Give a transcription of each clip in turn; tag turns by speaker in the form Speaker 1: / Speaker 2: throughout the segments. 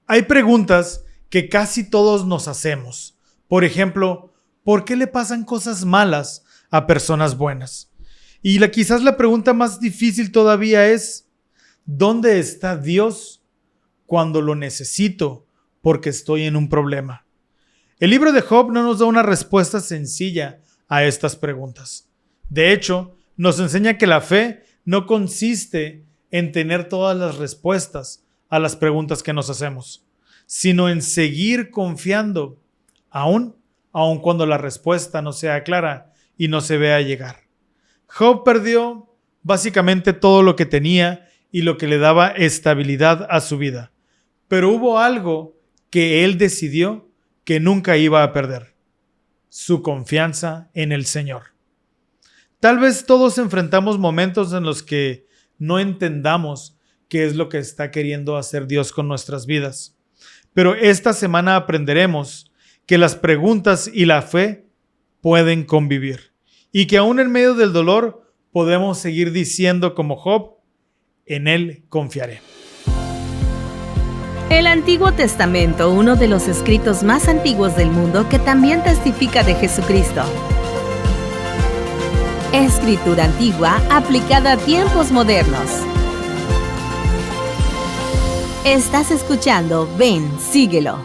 Speaker 1: Hay preguntas que casi todos nos hacemos. Por ejemplo, ¿por qué le pasan cosas malas a personas buenas? Y quizás la pregunta más difícil todavía es, ¿dónde está Dios cuando lo necesito porque estoy en un problema? El libro de Job no nos da una respuesta sencilla a estas preguntas. De hecho, nos enseña que la fe no consiste en tener todas las respuestas a las preguntas que nos hacemos, sino en seguir confiando, aun cuando la respuesta no sea clara y no se vea llegar. Job perdió básicamente todo lo que tenía y lo que le daba estabilidad a su vida, pero hubo algo que él decidió que nunca iba a perder: su confianza en el Señor. Tal vez todos enfrentamos momentos en los que no entendamos qué es lo que está queriendo hacer Dios con nuestras vidas. Pero esta semana aprenderemos que las preguntas y la fe pueden convivir y que aún en medio del dolor podemos seguir diciendo como Job: en Él confiaré.
Speaker 2: El Antiguo Testamento, uno de los escritos más antiguos del mundo que también testifica de Jesucristo. Escritura antigua aplicada a tiempos modernos. Estás escuchando Ven, síguelo.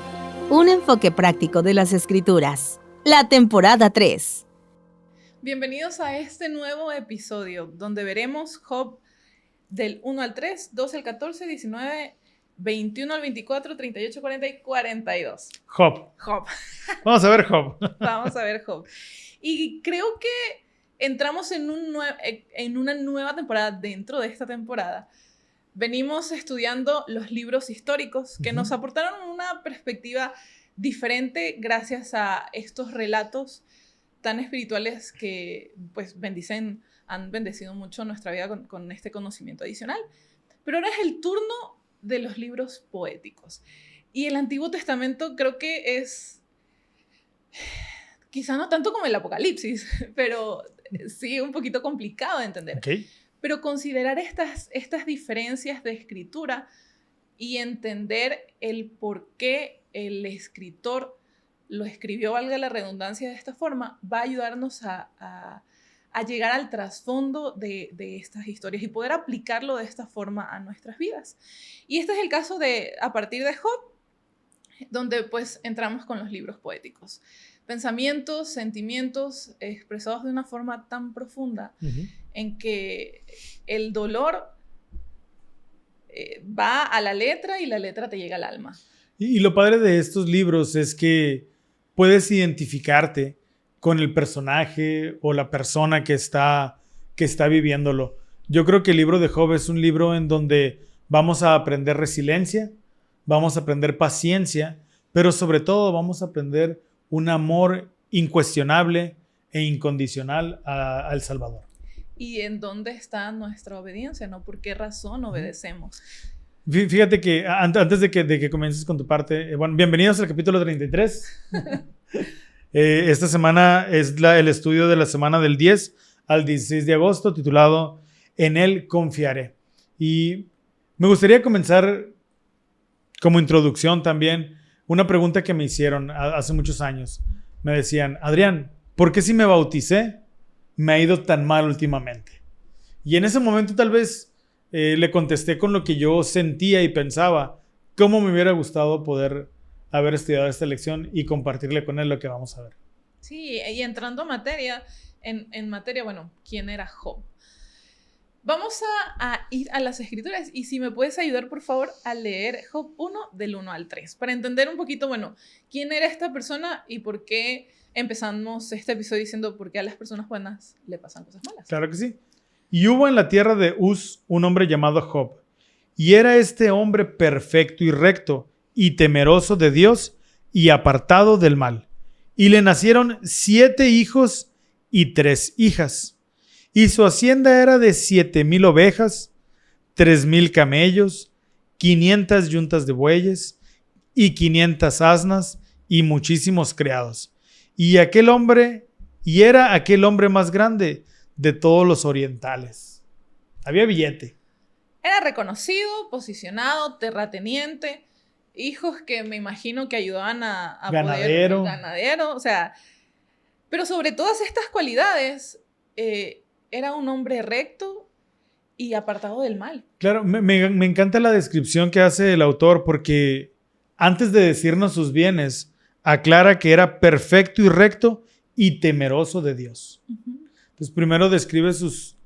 Speaker 2: Un enfoque práctico de las Escrituras. La temporada 3.
Speaker 3: Bienvenidos a este nuevo episodio donde veremos Job del 1 al 3, 12 al 14, 19, 21 al 24, 38, 40 y 42.
Speaker 1: Job. Vamos a ver Job.
Speaker 3: Vamos a ver Job. Y creo que entramos en una nueva temporada dentro de esta temporada. Venimos estudiando los libros históricos que nos aportaron una perspectiva diferente gracias a estos relatos tan espirituales que pues han bendecido mucho nuestra vida con este conocimiento adicional. Pero ahora es el turno de los libros poéticos. Y el Antiguo Testamento creo que es, quizá no tanto como el Apocalipsis, pero sí un poquito complicado de entender.
Speaker 1: Okay.
Speaker 3: Pero considerar estas diferencias de escritura y entender el por qué el escritor lo escribió, valga la redundancia, de esta forma, va a ayudarnos a llegar al trasfondo de estas historias y poder aplicarlo de esta forma a nuestras vidas. Y este es el caso a partir de Job, donde pues entramos con los libros poéticos. Pensamientos, sentimientos expresados de una forma tan profunda en que el dolor va a la letra y la letra te llega al alma.
Speaker 1: Y lo padre de estos libros es que puedes identificarte con el personaje o la persona que está viviéndolo. Yo creo que el libro de Job es un libro en donde vamos a aprender resiliencia, vamos a aprender paciencia, pero sobre todo vamos a aprender un amor incuestionable e incondicional al Salvador.
Speaker 3: ¿Y en dónde está nuestra obediencia? ¿No? ¿Por qué razón obedecemos?
Speaker 1: Fíjate que antes de que comiences con tu parte, bueno, bienvenidos al capítulo 33. Esta semana es el estudio de la semana del 10 al 16 de agosto, titulado En Él confiaré. Y me gustaría comenzar como introducción también una pregunta que me hicieron hace muchos años. Me decían: Adrián, ¿por qué si me bauticé me ha ido tan mal últimamente? Y en ese momento tal vez le contesté con lo que yo sentía y pensaba, cómo me hubiera gustado poder haber estudiado esta lección y compartirle con él lo que vamos a ver.
Speaker 3: Sí, y entrando en materia, bueno, ¿quién era Job? Vamos a ir a las escrituras y si me puedes ayudar, por favor, a leer Job 1 del 1 al 3 para entender un poquito, bueno, quién era esta persona y por qué empezamos este episodio diciendo por qué a las personas buenas le pasan cosas malas.
Speaker 1: Claro que sí. Y hubo en la tierra de Uz un hombre llamado Job, y era este hombre perfecto y recto y temeroso de Dios y apartado del mal. Y le nacieron 7 hijos y 3 hijas. Y su hacienda era de 7,000 ovejas, 3,000 camellos, 500 yuntas de bueyes y 500 asnas y muchísimos criados. Y era aquel hombre más grande de todos los orientales. Había billete.
Speaker 3: Era reconocido, posicionado, terrateniente hijos que me imagino que ayudaban a
Speaker 1: Ganadero.
Speaker 3: poder... Ganadero. O sea, pero sobre todas estas cualidades, era un hombre recto y apartado del mal.
Speaker 1: Claro, me encanta la descripción que hace el autor porque antes de decirnos sus bienes, aclara que era perfecto y recto y temeroso de Dios. Entonces, primero describe sus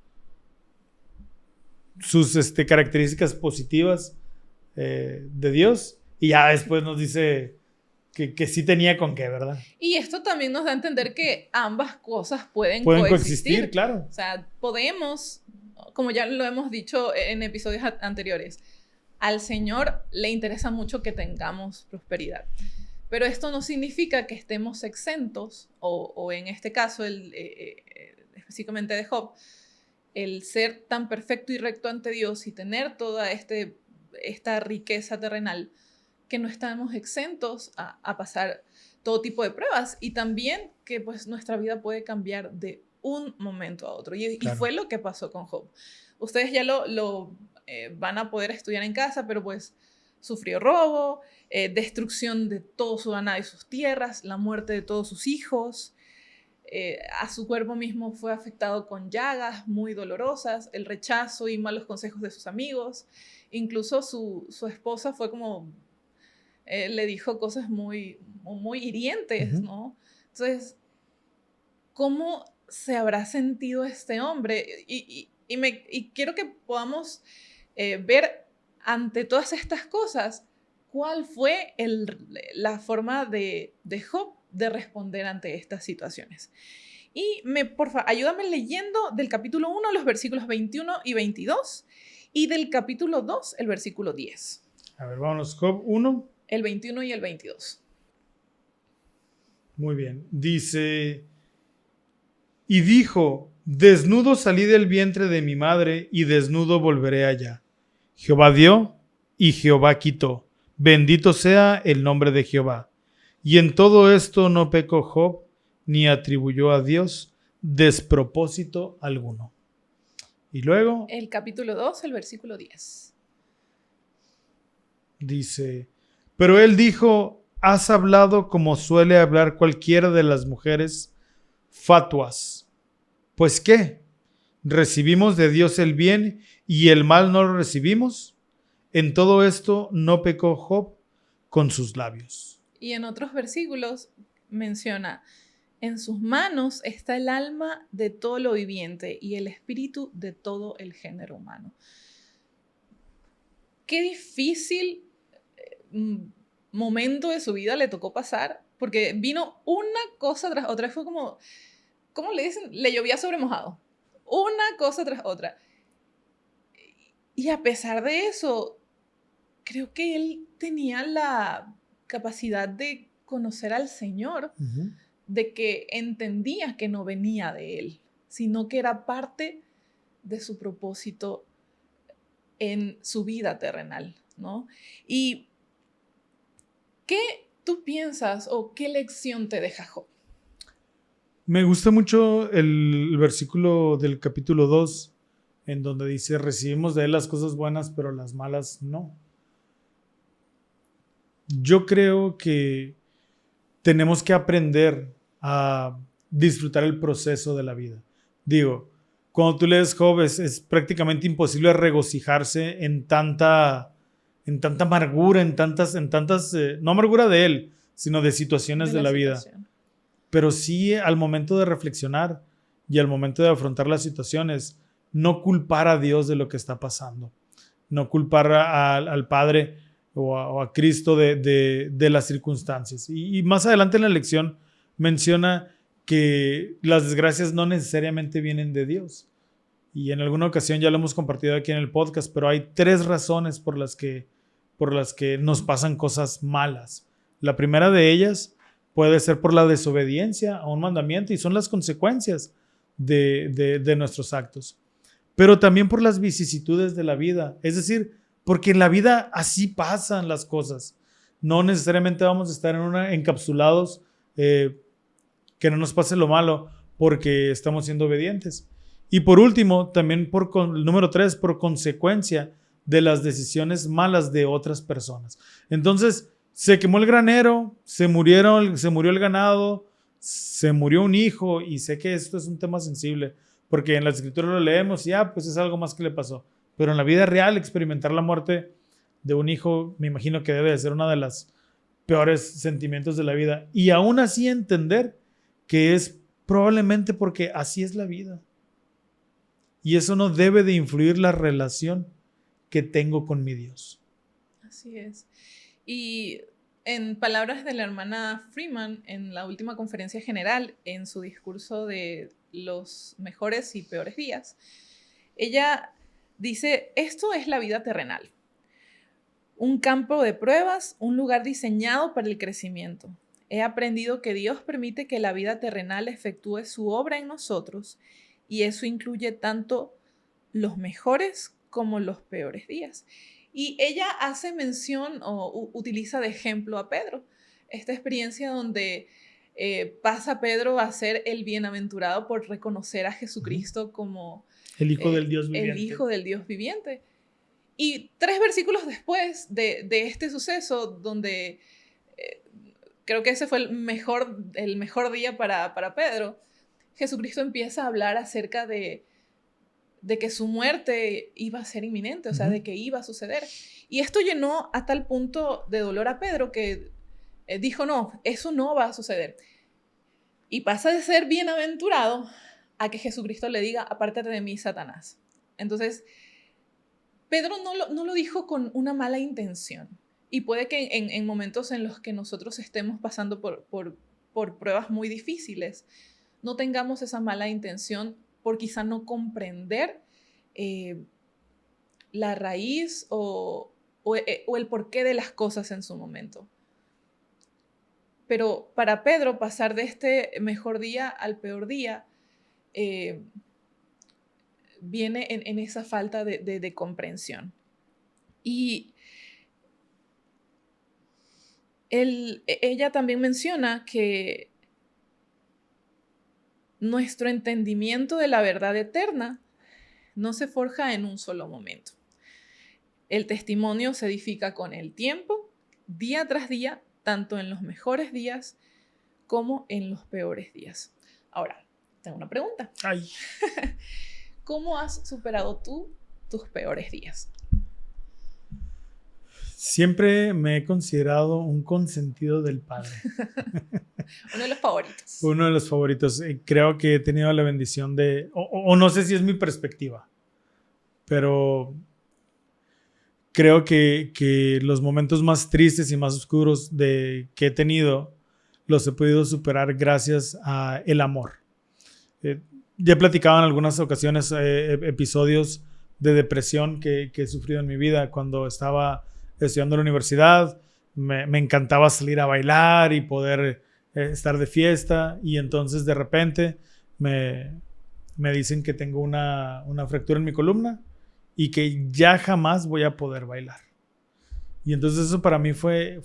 Speaker 1: características positivas de Dios y ya después nos dice que sí tenía con qué, ¿verdad?
Speaker 3: Y esto también nos da a entender que ambas cosas pueden
Speaker 1: coexistir, claro.
Speaker 3: O sea, podemos, como ya lo hemos dicho en episodios anteriores, al Señor le interesa mucho que tengamos prosperidad. Pero esto no significa que estemos exentos, o en este caso, específicamente de Job, el ser tan perfecto y recto ante Dios y tener toda esta riqueza terrenal, que no estamos exentos a pasar todo tipo de pruebas, y también que pues nuestra vida puede cambiar de un momento a otro. Y fue lo que pasó con Job. Ustedes ya lo van a poder estudiar en casa, pero pues sufrió robo, destrucción de todo su ganado y sus tierras, la muerte de todos sus hijos. A su cuerpo mismo fue afectado con llagas muy dolorosas, el rechazo y malos consejos de sus amigos. Incluso su esposa fue como... le dijo cosas muy, muy hirientes, ¿no? Entonces, ¿cómo se habrá sentido este hombre? Y quiero que podamos ver ante todas estas cosas cuál fue la forma de Job de responder ante estas situaciones. Y porfa, ayúdame leyendo del capítulo 1, los versículos 21 y 22, y del capítulo 2, el versículo 10.
Speaker 1: A ver, vámonos. Job 1.
Speaker 3: El 21 y el 22.
Speaker 1: Muy bien. Dice, y dijo, desnudo salí del vientre de mi madre y desnudo volveré allá. Jehová dio y Jehová quitó. Bendito sea el nombre de Jehová. Y en todo esto no pecó Job, ni atribuyó a Dios despropósito alguno. Y luego...
Speaker 3: El capítulo 2, el versículo 10.
Speaker 1: Dice... Pero él dijo, has hablado como suele hablar cualquiera de las mujeres fatuas. ¿Pues qué? ¿Recibimos de Dios el bien y el mal no lo recibimos? En todo esto no pecó Job con sus labios.
Speaker 3: Y en otros versículos menciona, en sus manos está el alma de todo lo viviente y el espíritu de todo el género humano. Qué difícil momento de su vida le tocó pasar, porque vino una cosa tras otra. Fue como, ¿cómo le dicen? Le llovía sobre mojado. Una cosa tras otra. Y a pesar de eso, creo que él tenía la capacidad de conocer al Señor, de que entendía que no venía de él, sino que era parte de su propósito en su vida terrenal, ¿no? Y ¿qué tú piensas o qué lección te deja Job?
Speaker 1: Me gusta mucho el versículo del capítulo 2, en donde dice, recibimos de él las cosas buenas, pero las malas no. Yo creo que tenemos que aprender a disfrutar el proceso de la vida. Digo, cuando tú lees Job es prácticamente imposible regocijarse en tanta amargura, en tantas no amargura de él, sino de situaciones de la vida. Pero sí, al momento de reflexionar y al momento de afrontar las situaciones, no culpar a Dios de lo que está pasando. No culpar al Padre o a Cristo de las circunstancias. Y más adelante en la lección menciona que las desgracias no necesariamente vienen de Dios. Y en alguna ocasión ya lo hemos compartido aquí en el podcast, pero hay 3 razones por las que nos pasan cosas malas. La primera de ellas puede ser por la desobediencia a un mandamiento y son las consecuencias de nuestros actos. Pero también por las vicisitudes de la vida. Es decir, porque en la vida así pasan las cosas. No necesariamente vamos a estar encapsulados, que no nos pase lo malo porque estamos siendo obedientes. Y por último, también el número 3, por consecuencia de las decisiones malas de otras personas. Entonces, se quemó el granero, se murió el ganado, se murió un hijo, y sé que esto es un tema sensible, porque en las escrituras lo leemos y pues es algo más que le pasó. Pero en la vida real, experimentar la muerte de un hijo, me imagino que debe de ser uno de los peores sentimientos de la vida. Y aún así entender que es probablemente porque así es la vida. Y eso no debe de influir la relación que tengo con mi Dios.
Speaker 3: Así es. Y en palabras de la hermana Freeman, en la última conferencia general, en su discurso de los mejores y peores días, ella dice: esto es la vida terrenal. Un campo de pruebas, un lugar diseñado para el crecimiento. He aprendido que Dios permite que la vida terrenal efectúe su obra en nosotros, y eso incluye tanto los mejores como los peores días. Y ella hace mención o utiliza de ejemplo a Pedro, esta experiencia donde pasa Pedro a ser el bienaventurado por reconocer a Jesucristo como
Speaker 1: el Hijo del Dios viviente.
Speaker 3: El Hijo del Dios viviente. Y 3 versículos después de este suceso, donde creo que ese fue el mejor día para Pedro, Jesucristo empieza a hablar acerca de que su muerte iba a ser inminente, o sea, de que iba a suceder. Y esto llenó a tal punto de dolor a Pedro que dijo: no, eso no va a suceder. Y pasa de ser bienaventurado a que Jesucristo le diga: apártate de mí, Satanás. Entonces, Pedro no lo dijo con una mala intención. Y puede que en momentos en los que nosotros estemos pasando por pruebas muy difíciles, no tengamos esa mala intención por quizá no comprender la raíz o el porqué de las cosas en su momento. Pero para Pedro, pasar de este mejor día al peor día viene en esa falta de comprensión. Y ella también menciona que nuestro entendimiento de la verdad eterna no se forja en un solo momento. El testimonio se edifica con el tiempo, día tras día, tanto en los mejores días como en los peores días. Ahora, tengo una pregunta.
Speaker 1: Ay.
Speaker 3: ¿Cómo has superado tú tus peores días?
Speaker 1: Siempre me he considerado un consentido del Padre.
Speaker 3: Uno de los favoritos.
Speaker 1: Uno de los favoritos. Creo que he tenido la bendición de, o no sé si es mi perspectiva, pero creo que los momentos más tristes y más oscuros que he tenido los he podido superar gracias a el amor. Ya he platicado en algunas ocasiones episodios de depresión que he sufrido en mi vida. Cuando estaba estudiando en la universidad, me encantaba salir a bailar y poder estar de fiesta, y entonces de repente me dicen que tengo una fractura en mi columna y que ya jamás voy a poder bailar. Y entonces eso para mí fue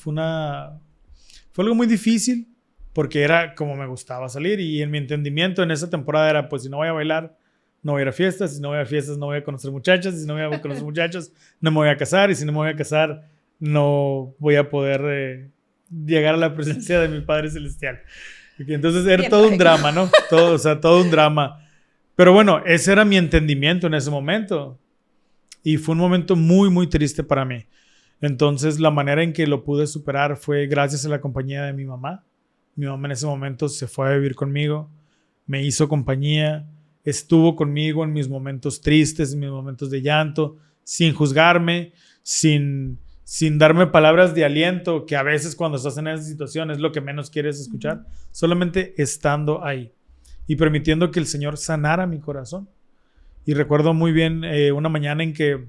Speaker 1: algo muy difícil, porque era como me gustaba salir, y en mi entendimiento en esa temporada era: pues si no voy a bailar, no voy a ir a fiestas, si no voy a fiestas no voy a conocer muchachas, si no voy a conocer muchachos no me voy a casar, y si no me voy a casar no voy a poder llegar a la presencia de mi Padre Celestial. Entonces era todo un drama, ¿no? Todo un drama. Pero bueno, ese era mi entendimiento en ese momento, y fue un momento muy, muy triste para mí. Entonces la manera en que lo pude superar fue gracias a la compañía de mi mamá. Mi mamá en ese momento se fue a vivir conmigo, me hizo compañía, estuvo conmigo en mis momentos tristes, en mis momentos de llanto, sin juzgarme, sin darme palabras de aliento, que a veces cuando estás en esa situación es lo que menos quieres escuchar, solamente estando ahí y permitiendo que el Señor sanara mi corazón. Y recuerdo muy bien una mañana en que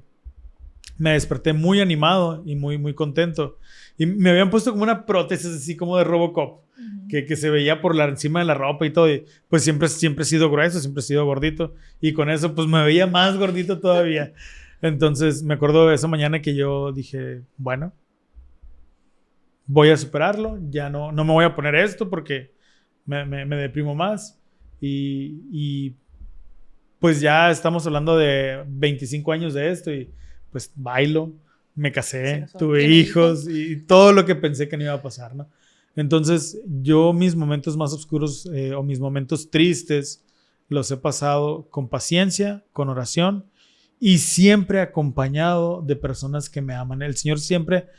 Speaker 1: me desperté muy animado y muy, muy contento, y me habían puesto como una prótesis así como de Robocop, que se veía por encima de la ropa y todo, y pues siempre he sido grueso, siempre he sido gordito, y con eso pues me veía más gordito todavía. Entonces me acuerdo de esa mañana que yo dije: bueno, voy a superarlo, ya no me voy a poner esto porque me deprimo más, y pues ya estamos hablando de 25 años de esto, y pues bailo, me casé, tuve
Speaker 3: tiene
Speaker 1: hijos y todo lo que pensé que no iba a pasar, ¿no? Entonces, yo mis momentos más oscuros o mis momentos tristes los he pasado con paciencia, con oración y siempre acompañado de personas que me aman. El Señor siempre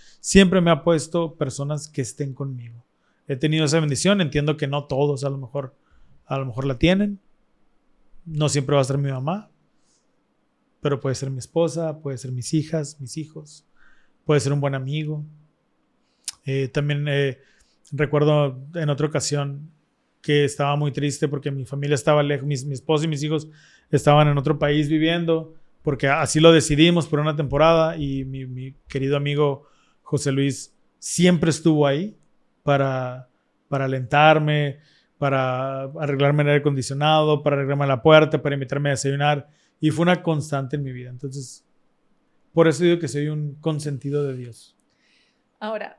Speaker 1: me ha puesto personas que estén conmigo. He tenido esa bendición, entiendo que no todos a lo mejor la tienen. No siempre va a ser mi mamá, pero puede ser mi esposa, puede ser mis hijas, mis hijos, puede ser un buen amigo. También recuerdo en otra ocasión que estaba muy triste porque mi familia estaba lejos, mi esposa y mis hijos estaban en otro país viviendo, porque así lo decidimos por una temporada y mi querido amigo José Luis siempre estuvo ahí para alentarme, para arreglarme el aire acondicionado, para arreglarme la puerta, para invitarme a desayunar y fue una constante en mi vida. Entonces, por eso digo que soy un consentido de Dios.
Speaker 3: Ahora,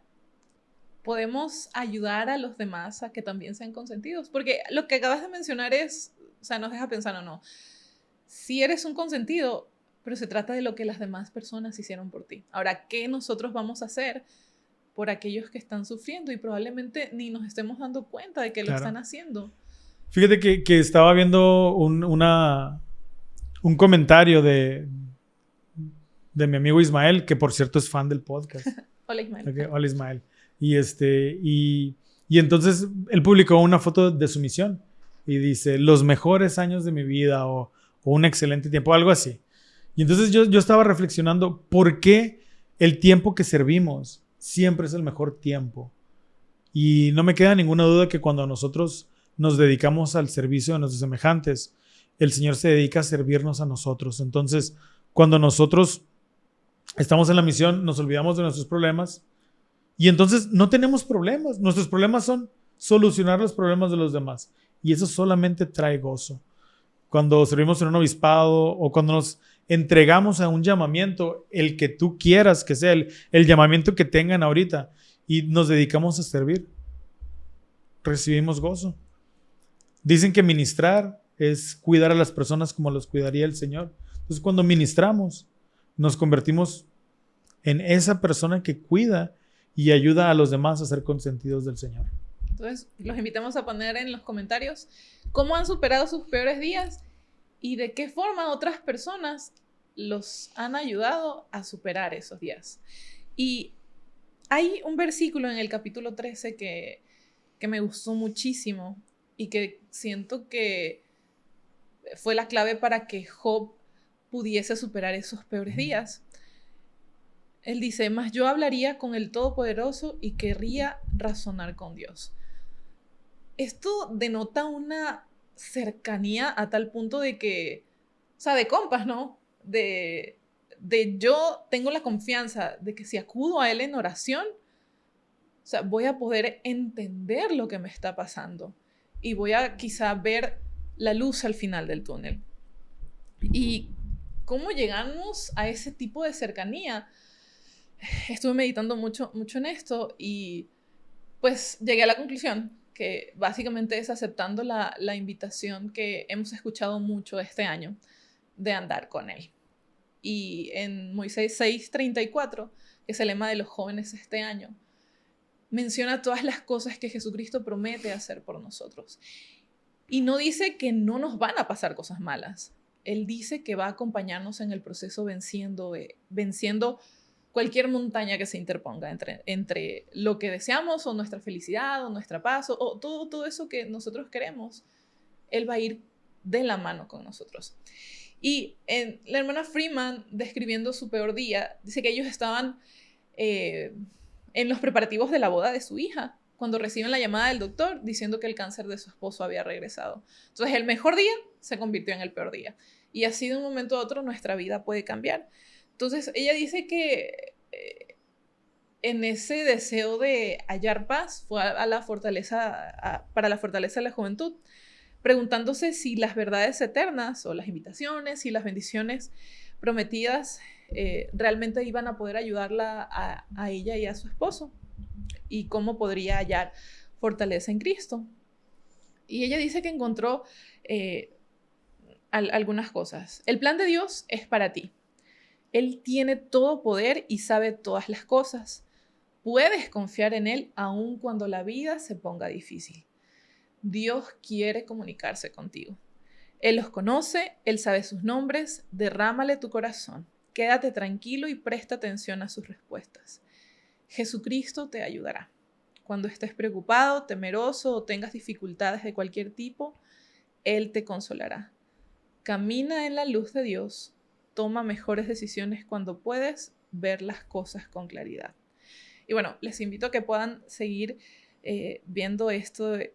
Speaker 3: podemos ayudar a los demás a que también sean consentidos, porque lo que acabas de mencionar es, o sea, nos deja pensar o no. Si eres un consentido, pero se trata de lo que las demás personas hicieron por ti. Ahora, ¿qué nosotros vamos a hacer por aquellos que están sufriendo y probablemente ni nos estemos dando cuenta de que lo están haciendo?
Speaker 1: Fíjate que estaba viendo un comentario de mi amigo Ismael, que por cierto es fan del podcast.
Speaker 3: Hola Ismael.
Speaker 1: Okay, hola Ismael. Y entonces él publicó una foto de su misión y dice, los mejores años de mi vida o un excelente tiempo, algo así. Y entonces yo estaba reflexionando, ¿por qué el tiempo que servimos siempre es el mejor tiempo? Y no me queda ninguna duda que cuando nosotros nos dedicamos al servicio de nuestros semejantes, el Señor se dedica a servirnos a nosotros. Entonces, cuando nosotros estamos en la misión, nos olvidamos de nuestros problemas y entonces no tenemos problemas. Nuestros problemas son solucionar los problemas de los demás y eso solamente trae gozo. Cuando servimos en un obispado o cuando nos entregamos a un llamamiento, el que tú quieras que sea, el llamamiento que tengan ahorita y nos dedicamos a servir, recibimos gozo. Dicen que ministrar es cuidar a las personas como los cuidaría el Señor. Entonces, cuando ministramos, nos convertimos en esa persona que cuida y ayuda a los demás a ser consentidos del Señor.
Speaker 3: Entonces, los invitamos a poner en los comentarios cómo han superado sus peores días y de qué forma otras personas los han ayudado a superar esos días. Y hay un versículo en el capítulo 13 que me gustó muchísimo y que siento que fue la clave para que Job pudiese superar esos peores días. Él dice, mas yo hablaría con el Todopoderoso y querría razonar con Dios. Esto denota una cercanía a tal punto de que, o sea, de compas, ¿no? De yo tengo la confianza de que si acudo a Él en oración, o sea, voy a poder entender lo que me está pasando y voy a quizá ver la luz al final del túnel. ¿Y cómo llegamos a ese tipo de cercanía? Estuve meditando mucho en esto y pues llegué a la conclusión que básicamente es aceptando la invitación que hemos escuchado mucho este año de andar con Él. Y en Moisés 6:34, que es el lema de los jóvenes este año, menciona todas las cosas que Jesucristo promete hacer por nosotros. Y no dice que no nos van a pasar cosas malas. Él dice que va a acompañarnos en el proceso venciendo cualquier montaña que se interponga entre lo que deseamos o nuestra felicidad o nuestra paz o todo eso que nosotros queremos. Él va a ir de la mano con nosotros. Y la hermana Freeman, describiendo su peor día, dice que ellos estaban en los preparativos de la boda de su hija, cuando reciben la llamada del doctor diciendo que el cáncer de su esposo había regresado. Entonces, el mejor día se convirtió en el peor día. Y así de un momento a otro nuestra vida puede cambiar. Entonces, ella dice que en ese deseo de hallar paz fue para la fortaleza de la juventud, preguntándose si las verdades eternas o las invitaciones y las bendiciones prometidas realmente iban a poder ayudarla a ella y a su esposo y cómo podría hallar fortaleza en Cristo. Y ella dice que encontró algunas cosas. El plan de Dios es para ti. Él tiene todo poder y sabe todas las cosas. Puedes confiar en Él aun cuando la vida se ponga difícil. Dios quiere comunicarse contigo. Él los conoce, Él sabe sus nombres, derrámale tu corazón. Quédate tranquilo y presta atención a sus respuestas. Jesucristo te ayudará. Cuando estés preocupado, temeroso o tengas dificultades de cualquier tipo, Él te consolará. Camina en la luz de Dios. Toma mejores decisiones cuando puedes ver las cosas con claridad. Y bueno, les invito a que puedan seguir viendo estas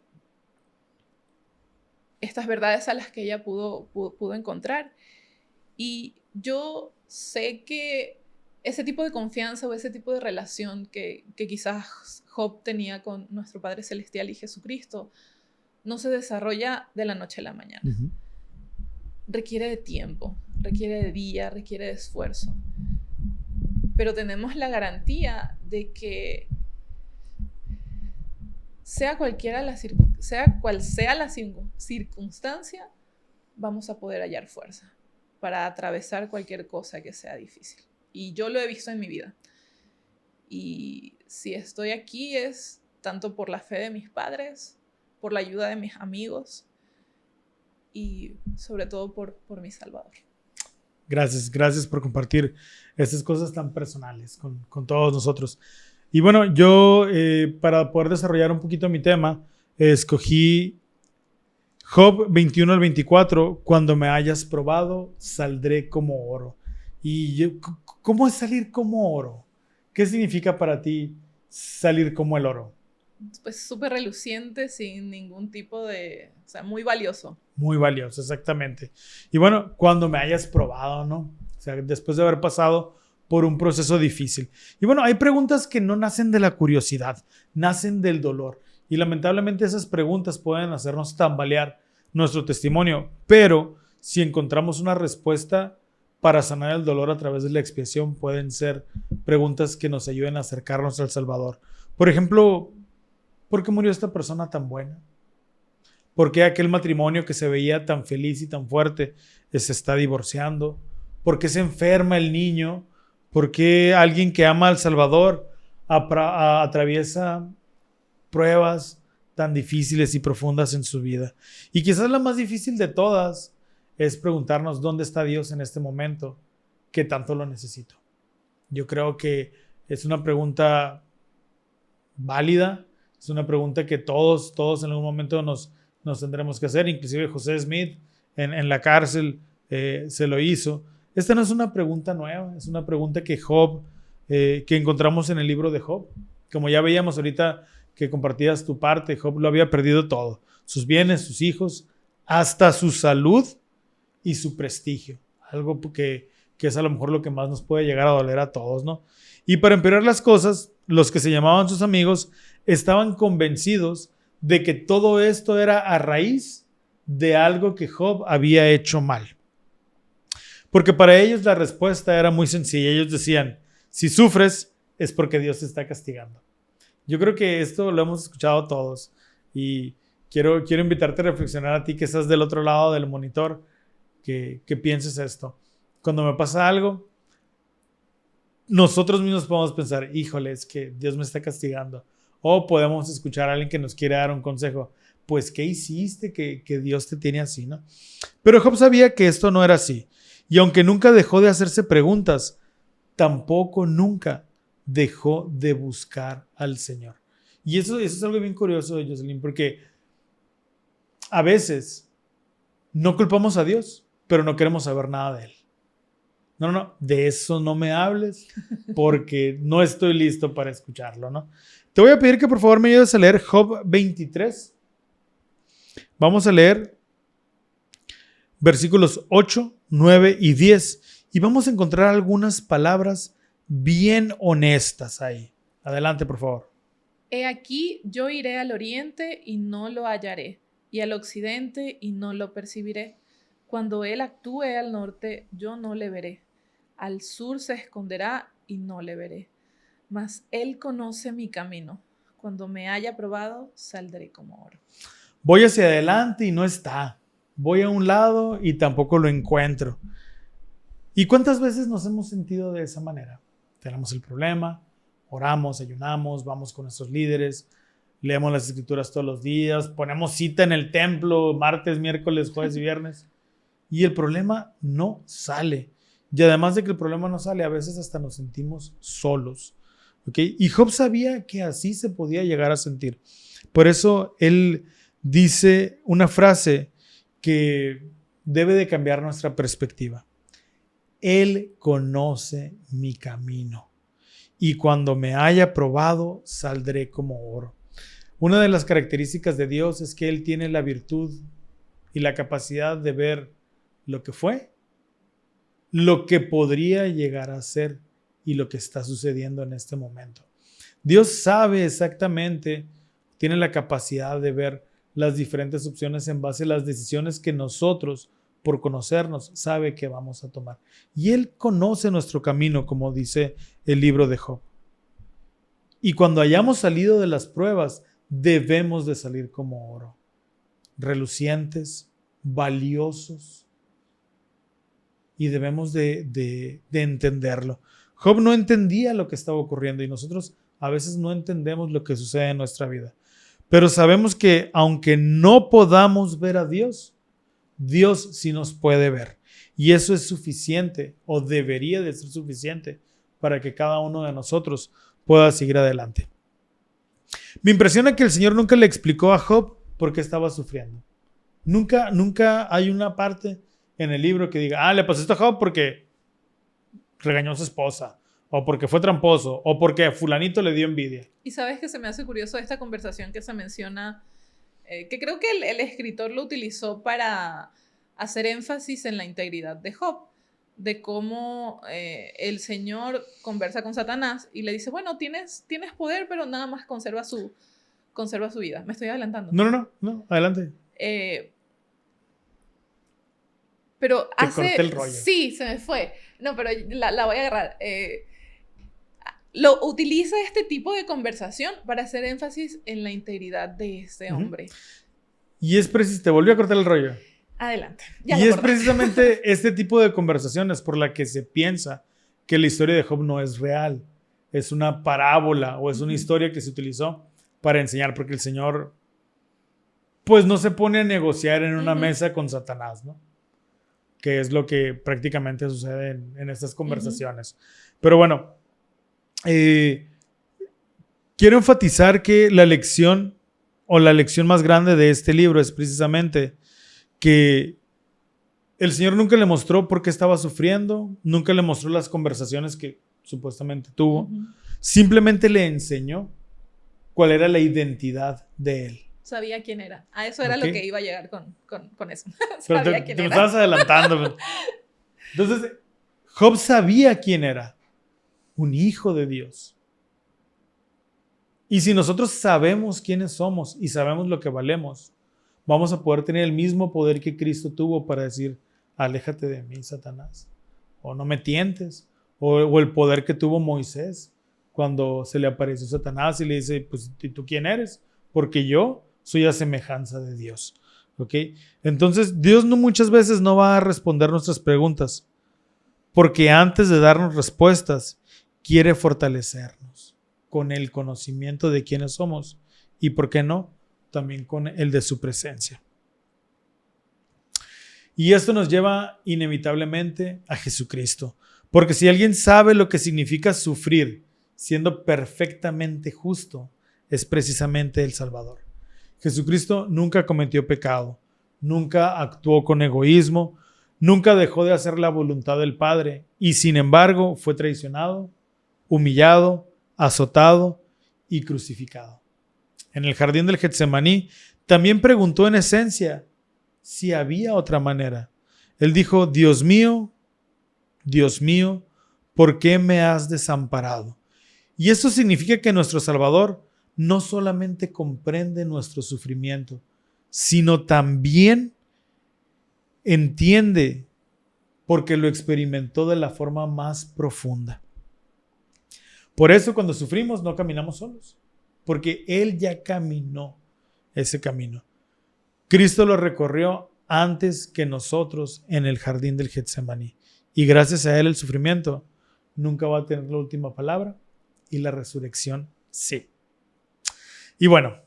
Speaker 3: verdades a las que ella pudo encontrar. Y yo sé que ese tipo de confianza o ese tipo de relación que quizás Job tenía con nuestro Padre Celestial y Jesucristo no se desarrolla de la noche a la mañana.
Speaker 1: Uh-huh.
Speaker 3: Requiere de tiempo, requiere de día, requiere de esfuerzo. Pero tenemos la garantía de que sea cual sea la circunstancia, vamos a poder hallar fuerza para atravesar cualquier cosa que sea difícil. Y yo lo he visto en mi vida. Y si estoy aquí es tanto por la fe de mis padres, por la ayuda de mis amigos y sobre todo por mi Salvador.
Speaker 1: Gracias por compartir estas cosas tan personales con todos nosotros. Y bueno, yo para poder desarrollar un poquito mi tema, escogí Job 21 al 24, cuando me hayas probado, saldré como oro. Y ¿cómo es salir como oro? ¿Qué significa para ti salir como el oro?
Speaker 3: Pues súper reluciente, sin ningún tipo de... O sea, muy valioso.
Speaker 1: Muy valioso, exactamente. Y bueno, cuando me hayas probado, ¿no? O sea, después de haber pasado por un proceso difícil. Y bueno, hay preguntas que no nacen de la curiosidad, nacen del dolor. Y lamentablemente esas preguntas pueden hacernos tambalear nuestro testimonio. Pero si encontramos una respuesta para sanar el dolor a través de la expiación, pueden ser preguntas que nos ayuden a acercarnos al Salvador. Por ejemplo, ¿por qué murió esta persona tan buena? ¿Por qué aquel matrimonio que se veía tan feliz y tan fuerte se está divorciando? ¿Por qué se enferma el niño? ¿Por qué alguien que ama al Salvador atraviesa pruebas tan difíciles y profundas en su vida? Y quizás la más difícil de todas es preguntarnos dónde está Dios en este momento, que tanto lo necesito. Yo creo que es una pregunta válida, es una pregunta que todos en algún momento nos tendremos que hacer. Inclusive José Smith en la cárcel se lo hizo. Esta no es una pregunta nueva, es una pregunta que encontramos en el libro de Job. Como ya veíamos ahorita que compartías tu parte, Job lo había perdido todo, sus bienes, sus hijos, hasta su salud y su prestigio, algo que es a lo mejor lo que más nos puede llegar a doler a todos, ¿no? Y para empeorar las cosas, los que se llamaban sus amigos estaban convencidos de que todo esto era a raíz de algo que Job había hecho mal. Porque para ellos la respuesta era muy sencilla. Ellos decían, si sufres es porque Dios te está castigando. Yo creo que esto lo hemos escuchado todos y quiero invitarte a reflexionar a ti que estás del otro lado del monitor, que pienses esto. Cuando me pasa algo, nosotros mismos podemos pensar, híjole, es que Dios me está castigando. O podemos escuchar a alguien que nos quiere dar un consejo. Pues, ¿qué hiciste que Dios te tiene así, no? Pero Job sabía que esto no era así. Y aunque nunca dejó de hacerse preguntas, tampoco nunca dejó de buscar al Señor. Y eso es algo bien curioso, Jocelyn, porque a veces no culpamos a Dios, pero no queremos saber nada de Él. No, de eso no me hables porque no estoy listo para escucharlo, ¿no? Te voy a pedir que por favor me ayudes a leer Job 23. Vamos a leer versículos 8, 9 y 10 y vamos a encontrar algunas palabras bien honestas ahí. Adelante, por favor.
Speaker 3: He aquí, yo iré al oriente y no lo hallaré, y al occidente y no lo percibiré. Cuando él actúe al norte, yo no le veré. Al sur se esconderá y no le veré. Mas él conoce mi camino. Cuando me haya probado, saldré como oro.
Speaker 1: Voy hacia adelante y no está. Voy a un lado y tampoco lo encuentro. ¿Y cuántas veces nos hemos sentido de esa manera? Tenemos el problema, oramos, ayunamos, vamos con nuestros líderes, leemos las escrituras todos los días, ponemos cita en el templo martes, miércoles, jueves y viernes, y el problema no sale. Y además de que el problema no sale, a veces hasta nos sentimos solos. ¿Okay? Y Job sabía que así se podía llegar a sentir. Por eso él dice una frase que debe de cambiar nuestra perspectiva. Él conoce mi camino y cuando me haya probado, saldré como oro. Una de las características de Dios es que Él tiene la virtud y la capacidad de ver lo que fue, lo que podría llegar a ser y lo que está sucediendo en este momento. Dios sabe exactamente, tiene la capacidad de ver las diferentes opciones en base a las decisiones que nosotros, por conocernos, sabe que vamos a tomar. Y Él conoce nuestro camino, como dice el libro de Job. Y cuando hayamos salido de las pruebas, debemos de salir como oro, relucientes, valiosos, y debemos de entenderlo. Job no entendía lo que estaba ocurriendo y nosotros a veces no entendemos lo que sucede en nuestra vida. Pero sabemos que aunque no podamos ver a Dios, Dios sí nos puede ver. Y eso es suficiente o debería de ser suficiente para que cada uno de nosotros pueda seguir adelante. Me impresiona que el Señor nunca le explicó a Job por qué estaba sufriendo. Nunca hay una parte en el libro que diga, le pasó esto a Job porque regañó a su esposa, o porque fue tramposo, o porque fulanito le dio envidia.
Speaker 3: Y sabes que se me hace curioso esta conversación que se menciona, que creo que el escritor lo utilizó para hacer énfasis en la integridad de Job, de cómo el Señor conversa con Satanás y le dice, bueno, tienes poder, pero nada más conserva su vida. Me estoy adelantando.
Speaker 1: No, adelante.
Speaker 3: Pero
Speaker 1: te corté el rollo.
Speaker 3: Sí, se me fue. No, pero la voy a agarrar. Lo utiliza este tipo de conversación para hacer énfasis en la integridad de este hombre.
Speaker 1: Y es preciso, te volvió a cortar el rollo.
Speaker 3: Adelante.
Speaker 1: Y es precisamente este tipo de conversaciones por la que se piensa que la historia de Job no es real. Es una parábola o es una historia que se utilizó para enseñar, porque el Señor pues no se pone a negociar en una mesa con Satanás, ¿no? Que es lo que prácticamente sucede en estas conversaciones. Pero bueno, quiero enfatizar que la lección más grande de este libro es precisamente que el Señor nunca le mostró por qué estaba sufriendo, nunca le mostró las conversaciones que supuestamente tuvo, simplemente le enseñó cuál era la identidad de él.
Speaker 3: Sabía quién era. A eso era lo que iba a llegar con eso.
Speaker 1: Pero
Speaker 3: sabía quién
Speaker 1: te
Speaker 3: era.
Speaker 1: Me estabas adelantando. Entonces, Job sabía quién era. Un hijo de Dios. Y si nosotros sabemos quiénes somos y sabemos lo que valemos, vamos a poder tener el mismo poder que Cristo tuvo para decir, aléjate de mí, Satanás. O no me tientes. O el poder que tuvo Moisés cuando se le apareció Satanás y le dice, pues, ¿y tú quién eres? Porque yo soy a semejanza de Dios. ¿Ok? Entonces, Dios muchas veces no va a responder nuestras preguntas, porque antes de darnos respuestas, quiere fortalecernos con el conocimiento de quiénes somos y, ¿por qué no?, también con el de su presencia. Y esto nos lleva inevitablemente a Jesucristo, porque si alguien sabe lo que significa sufrir siendo perfectamente justo, es precisamente el Salvador. Jesucristo nunca cometió pecado, nunca actuó con egoísmo, nunca dejó de hacer la voluntad del Padre y sin embargo fue traicionado, humillado, azotado y crucificado. En el jardín del Getsemaní también preguntó en esencia si había otra manera. Él dijo, Dios mío, ¿por qué me has desamparado? Y esto significa que nuestro Salvador no solamente comprende nuestro sufrimiento, sino también entiende porque lo experimentó de la forma más profunda. Por eso cuando sufrimos no caminamos solos, porque Él ya caminó ese camino. Cristo lo recorrió antes que nosotros en el jardín del Getsemaní y gracias a él el sufrimiento nunca va a tener la última palabra y la resurrección sí. Y bueno,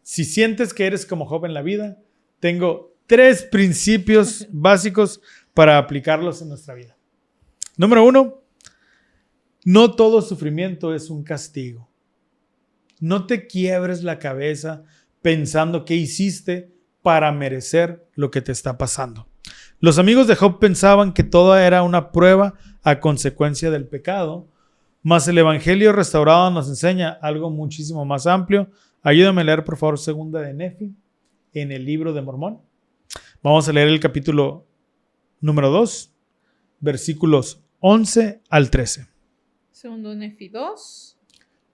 Speaker 1: si sientes que eres como Job en la vida, tengo 3 principios básicos para aplicarlos en nuestra vida. Número 1, no todo sufrimiento es un castigo. No te quiebres la cabeza pensando qué hiciste para merecer lo que te está pasando. Los amigos de Job pensaban que todo era una prueba a consecuencia del pecado, mas el Evangelio restaurado nos enseña algo muchísimo más amplio. Ayúdame a leer, por favor, segunda de Nefi en el libro de Mormón. Vamos a leer el capítulo número 2, versículos 11 al 13.
Speaker 3: Segundo Nefi 2.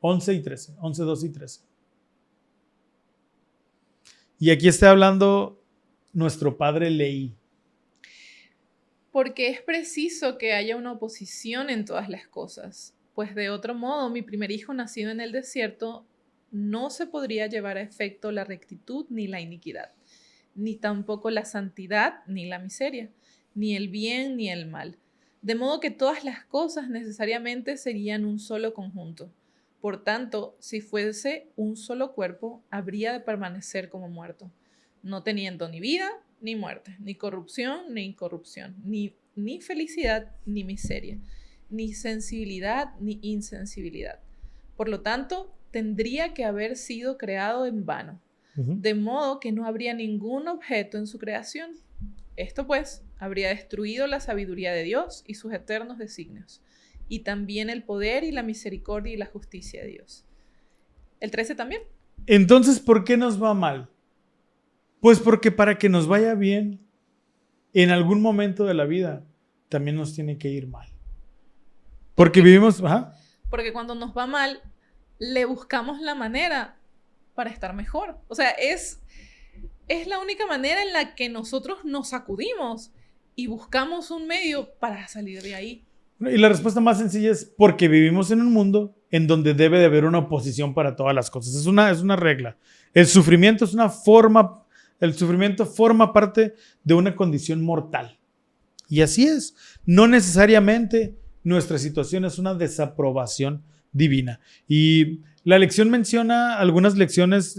Speaker 1: 11 y 13. 11, 2 y 13. Y aquí está hablando nuestro padre Leí.
Speaker 3: Porque es preciso que haya una oposición en todas las cosas, pues de otro modo mi primer hijo nacido en el desierto no se podría llevar a efecto la rectitud ni la iniquidad, ni tampoco la santidad ni la miseria, ni el bien ni el mal. De modo que todas las cosas necesariamente serían un solo conjunto. Por tanto, si fuese un solo cuerpo, habría de permanecer como muerto, no teniendo ni vida ni muerte, ni corrupción ni incorrupción, ni felicidad ni miseria, ni sensibilidad ni insensibilidad. Por lo tanto, tendría que haber sido creado en vano, de modo que no habría ningún objeto en su creación. Esto pues habría destruido la sabiduría de Dios y sus eternos designios, y también el poder y la misericordia y la justicia de Dios. El 13 también.
Speaker 1: Entonces, ¿por qué nos va mal? Pues porque para que nos vaya bien, en algún momento de la vida, también nos tiene que ir mal. Porque vivimos... Ajá.
Speaker 3: Porque cuando nos va mal, le buscamos la manera para estar mejor. O sea, es la única manera en la que nosotros nos sacudimos y buscamos un medio para salir de ahí.
Speaker 1: Y la respuesta más sencilla es porque vivimos en un mundo en donde debe de haber una oposición para todas las cosas. Es una regla. El sufrimiento es una forma... El sufrimiento forma parte de una condición mortal. Y así es. No necesariamente nuestra situación es una desaprobación divina. Y la lección menciona algunas lecciones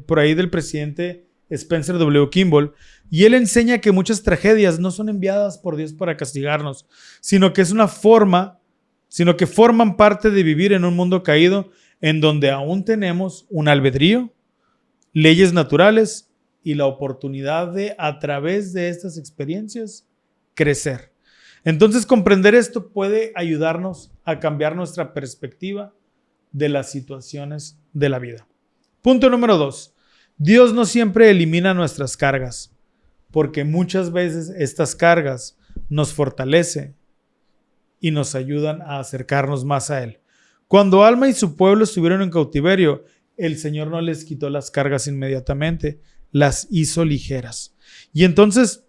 Speaker 1: por ahí del presidente Spencer W. Kimball, y él enseña que muchas tragedias no son enviadas por Dios para castigarnos, sino que forman parte de vivir en un mundo caído en donde aún tenemos un albedrío, leyes naturales y la oportunidad de, a través de estas experiencias, crecer. Entonces, comprender esto puede ayudarnos a cambiar nuestra perspectiva de las situaciones de la vida. Punto número 2. Dios no siempre elimina nuestras cargas, porque muchas veces estas cargas nos fortalecen y nos ayudan a acercarnos más a Él. Cuando Alma y su pueblo estuvieron en cautiverio, el Señor no les quitó las cargas inmediatamente, las hizo ligeras. Y entonces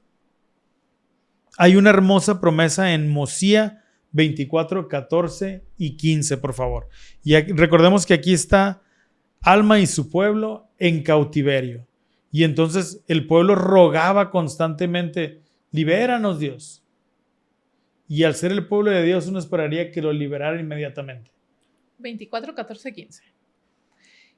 Speaker 1: hay una hermosa promesa en Mosía 24, 14 y 15, por favor. Y recordemos que aquí está Alma y su pueblo en cautiverio. Y entonces el pueblo rogaba constantemente, libéranos, Dios. Y al ser el pueblo de Dios, uno esperaría que lo liberara inmediatamente.
Speaker 3: 24, 14, 15.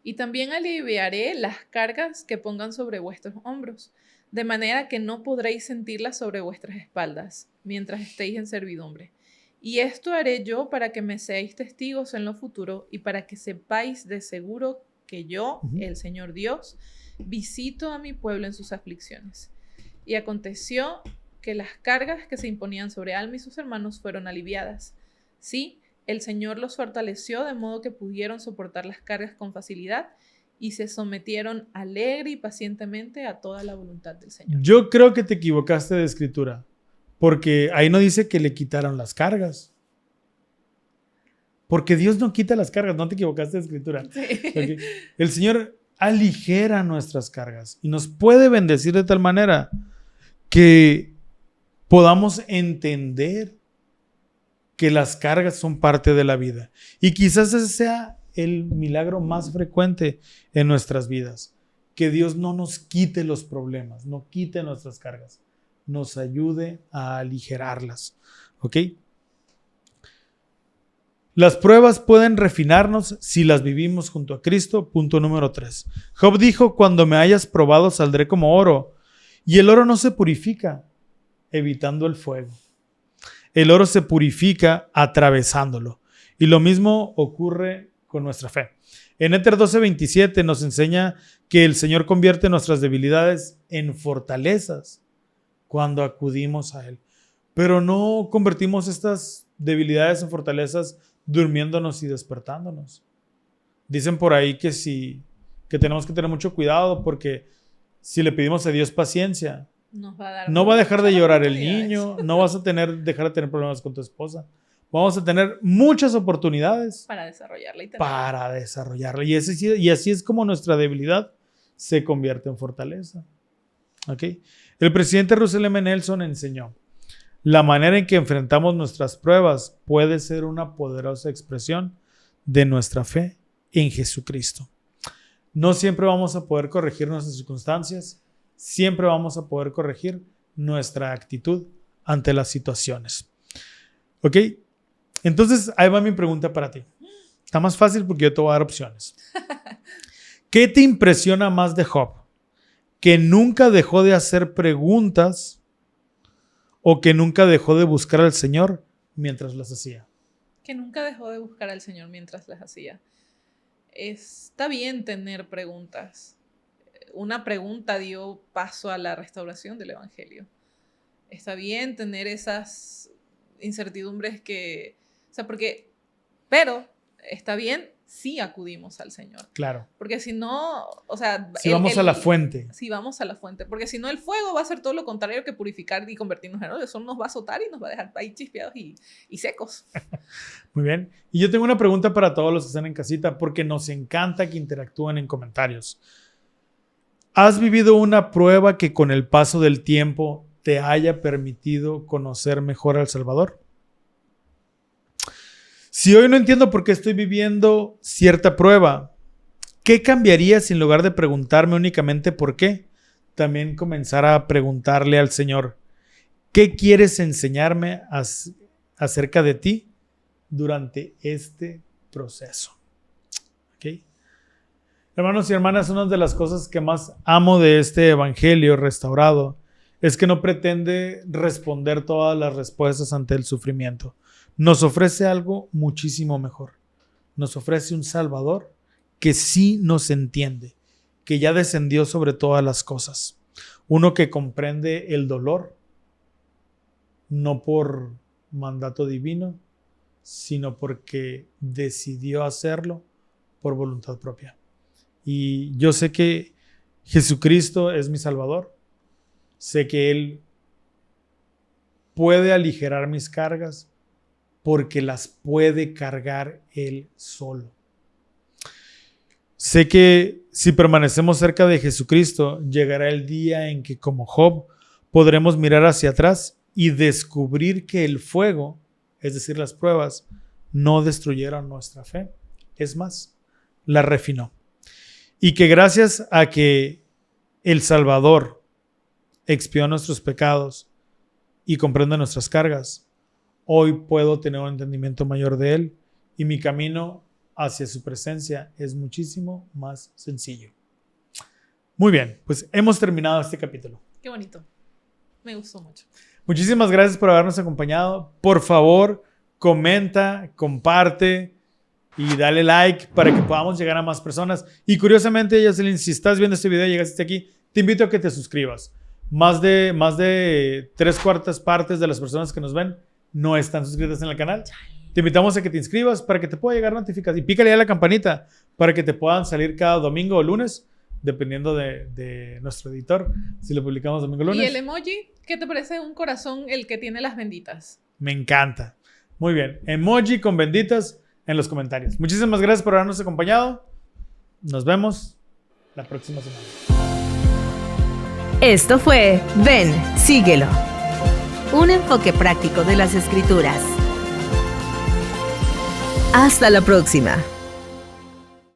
Speaker 3: Y también aliviaré las cargas que pongan sobre vuestros hombros, de manera que no podréis sentirlas sobre vuestras espaldas, mientras estéis en servidumbre. Y esto haré yo para que me seáis testigos en lo futuro y para que sepáis de seguro que yo, el Señor Dios, visito a mi pueblo en sus aflicciones. Y aconteció que las cargas que se imponían sobre Alma y sus hermanos fueron aliviadas. Sí, el Señor los fortaleció de modo que pudieron soportar las cargas con facilidad y se sometieron alegre y pacientemente a toda la voluntad del Señor.
Speaker 1: Yo creo que te equivocaste de escritura, porque ahí no dice que le quitaron las cargas. Porque Dios no quita las cargas, no te equivocaste de escritura.
Speaker 3: Sí.
Speaker 1: Okay. El Señor aligera nuestras cargas y nos puede bendecir de tal manera que podamos entender que las cargas son parte de la vida. Y quizás ese sea el milagro más frecuente en nuestras vidas. Que Dios no nos quite los problemas, no quite nuestras cargas, nos ayude a aligerarlas. ¿Ok? Las pruebas pueden refinarnos si las vivimos junto a Cristo. Punto número 3. Job dijo, cuando me hayas probado saldré como oro. Y el oro no se purifica evitando el fuego. El oro se purifica atravesándolo. Y lo mismo ocurre con nuestra fe. En Éter 12:27 nos enseña que el Señor convierte nuestras debilidades en fortalezas cuando acudimos a Él. Pero no convertimos estas debilidades en fortalezas durmiéndonos y despertándonos. Dicen por ahí que tenemos que tener mucho cuidado porque si le pedimos a Dios paciencia, no va a dejar de llorar el niño, no vas a dejar de tener problemas con tu esposa. Vamos a tener muchas oportunidades
Speaker 3: para desarrollarla.
Speaker 1: Y así es como nuestra debilidad se convierte en fortaleza. ¿Okay? El presidente Russell M. Nelson enseñó: la manera en que enfrentamos nuestras pruebas puede ser una poderosa expresión de nuestra fe en Jesucristo. No siempre vamos a poder corregir nuestras circunstancias, siempre vamos a poder corregir nuestra actitud ante las situaciones. ¿Ok? Entonces, ahí va mi pregunta para ti. Está más fácil porque yo te voy a dar opciones. ¿Qué te impresiona más de Job? ¿Que nunca dejó de hacer preguntas o que nunca dejó de buscar al Señor mientras las hacía?
Speaker 3: Que nunca dejó de buscar al Señor mientras las hacía. Está bien tener preguntas. Una pregunta dio paso a la restauración del Evangelio. Está bien tener esas incertidumbres pero está bien si acudimos al Señor.
Speaker 1: Claro.
Speaker 3: Porque si no,
Speaker 1: si vamos a la fuente.
Speaker 3: Si vamos a la fuente. Porque si no, el fuego va a hacer todo lo contrario que purificar y convertirnos en oro. Eso nos va a azotar y nos va a dejar ahí chispeados y secos.
Speaker 1: Muy bien. Y yo tengo una pregunta para todos los que están en casita, porque nos encanta que interactúen en comentarios. ¿Has vivido una prueba que con el paso del tiempo te haya permitido conocer mejor al Salvador? Si hoy no entiendo por qué estoy viviendo cierta prueba, ¿qué cambiaría si en lugar de preguntarme únicamente por qué, también comenzara a preguntarle al Señor, ¿qué quieres enseñarme acerca de ti durante este proceso? ¿Okay? Hermanos y hermanas, una de las cosas que más amo de este evangelio restaurado es que no pretende responder todas las respuestas ante el sufrimiento. Nos ofrece algo muchísimo mejor. Nos ofrece un Salvador que sí nos entiende, que ya descendió sobre todas las cosas. Uno que comprende el dolor, no por mandato divino, sino porque decidió hacerlo por voluntad propia. Y yo sé que Jesucristo es mi Salvador. Sé que Él puede aligerar mis cargas porque las puede cargar Él solo. Sé que si permanecemos cerca de Jesucristo, llegará el día en que, como Job, podremos mirar hacia atrás y descubrir que el fuego, es decir, las pruebas, no destruyeron nuestra fe. Es más, la refinó. Y que gracias a que el Salvador expió nuestros pecados y comprende nuestras cargas, hoy puedo tener un entendimiento mayor de Él y mi camino hacia su presencia es muchísimo más sencillo. Muy bien, pues hemos terminado este capítulo.
Speaker 3: Qué bonito. Me gustó mucho.
Speaker 1: Muchísimas gracias por habernos acompañado. Por favor, comenta, comparte y dale like para que podamos llegar a más personas. Y curiosamente, Jocelyn, si estás viendo este video y llegaste aquí, te invito a que te suscribas. Más de 3/4 partes de las personas que nos ven no están suscritas en el canal. Te invitamos a que te inscribas para que te pueda llegar notificación y pícale a la campanita para que te puedan salir cada domingo o lunes, dependiendo de nuestro editor, si lo publicamos domingo o lunes.
Speaker 3: ¿Y el emoji? ¿Qué te parece un corazón el que tiene las benditas?
Speaker 1: Me encanta. Muy bien. Emoji con benditas en los comentarios. Muchísimas gracias por habernos acompañado. Nos vemos la próxima semana.
Speaker 2: Esto fue Ven, síguelo. Un enfoque práctico de las Escrituras. Hasta la próxima.